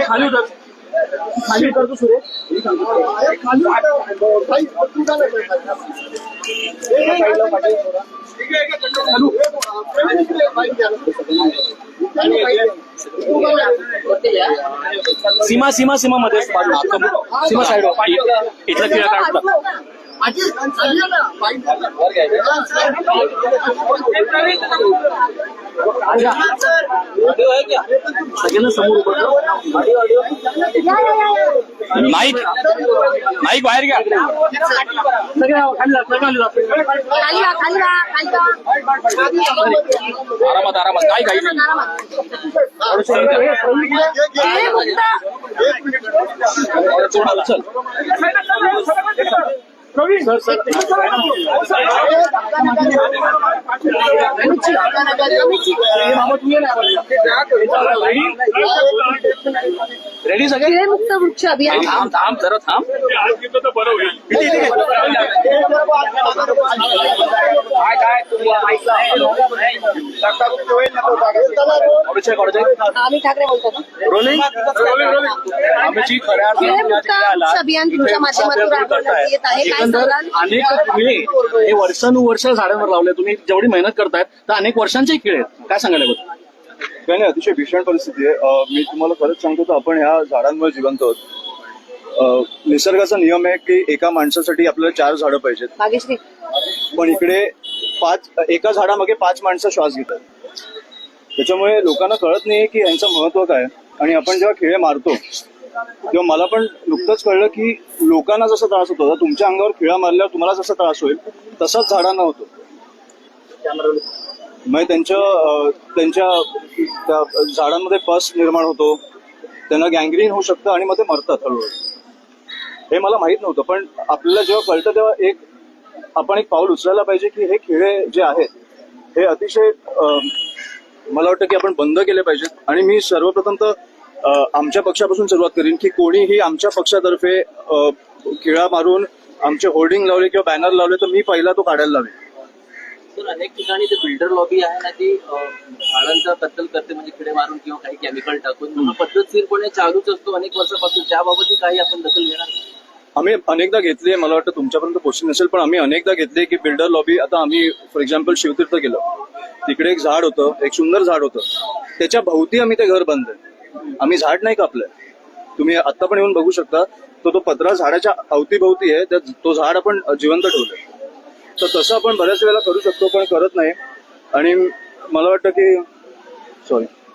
खाली उतर, खाली उतरतो सुरेश. सीमा सीमा सीमा मध्ये सीमा साईड इथला किळा काढतो. सगळ्यांना समोर माईक माईक बाहेर घ्या. आरामात आरामात काय काही नाही. चल सर सर रेडी सगळे. मुक्त वृक्ष अभियान. थांब थांब जरा थांब. बरं होईल. आम्ही ठाकरे बोलतो. रोलिंग आम्ही खऱ्या अभियान तुमच्या माध्यमातून राबवण्यात येत आहे. काय सांगाल? अनेक किळे हे वर्षानुवर्ष झाडांवर लावले. तुम्ही जेवढी मेहनत करतायत तर अनेक वर्षांचे किळे आहेत. काय सांगायला बघ. काय नाही, अतिशय भीषण परिस्थिती आहे. मी तुम्हाला खरंच सांगतो तर आपण ह्या झाडांमुळे जिवंत आहोत. निसर्गाचा नियम आहे की एका माणसासाठी आपल्याला 4 झाडं पाहिजेत, भाग्यश्री. पण इकडे एका झाडामागे 5 माणसं श्वास घेतात. त्याच्यामुळे लोकांना कळत नाही की यांचं महत्व काय. आणि आपण जेव्हा खिळे मारतो तेव्हा मला पण नुकतंच कळलं की लोकांना जसा त्रास होतो, तुमच्या अंगावर खिळा मारल्यावर तुम्हाला जसा त्रास होईल तसाच झाडांना होतो. मग त्यांच्या झाडांमध्ये पस निर्माण होतो, त्यांना गँग्रीन होऊ शकतं आणि मग ते मरतात हळूहळू. हे मला माहित नव्हतं, पण आपल्याला जेव्हा कळतं तेव्हा आपण एक पाऊल उचलायला पाहिजे की हे खिळे जे आहेत हे अतिशय मला वाटतं की आपण बंद केले पाहिजेत. आणि मी सर्वप्रथम तर आमच्या पक्षापासून सुरुवात करीन की कोणीही आमच्या पक्षातर्फे खिळा मारून आमचे होर्डिंग लावले किंवा बॅनर लावले तर मी पहिला तो काढायला लावेल. अनेक ठिकाणी ते बिल्डर लॉबी आहे ना, ती झाडांचा कत्तल करते, म्हणजे किडे मारून किंवा काही केमिकल टाकून. पद्धतशीरपणे चालूच असतो अनेक वर्षापासून. त्याबाबतही काही आपण दखल घेणार? आम्ही अनेकदा घेतली, मला वाटतं तुमच्यापर्यंत पोहोचली नसेल, पण आम्ही अनेकदा घेतली की बिल्डर लॉबी. आता आम्ही फॉर एक्झाम्पल शिवतीर्थ गेलो, तिकडे एक झाड होतं, एक सुंदर झाड होतं, त्याच्या भोवती आम्ही ते घर बांधलंय. आम्ही झाड नाही कापलंय. तुम्ही आता पण येऊन बघू शकता, तो पत्रा झाडाच्या अवतीभोवती आहे, तो झाड आपण जिवंत ठेवलंय. तर तसं आपण बऱ्याच वेळेला करू शकतो पण करत नाही. आणि मला वाटतं की सॉरी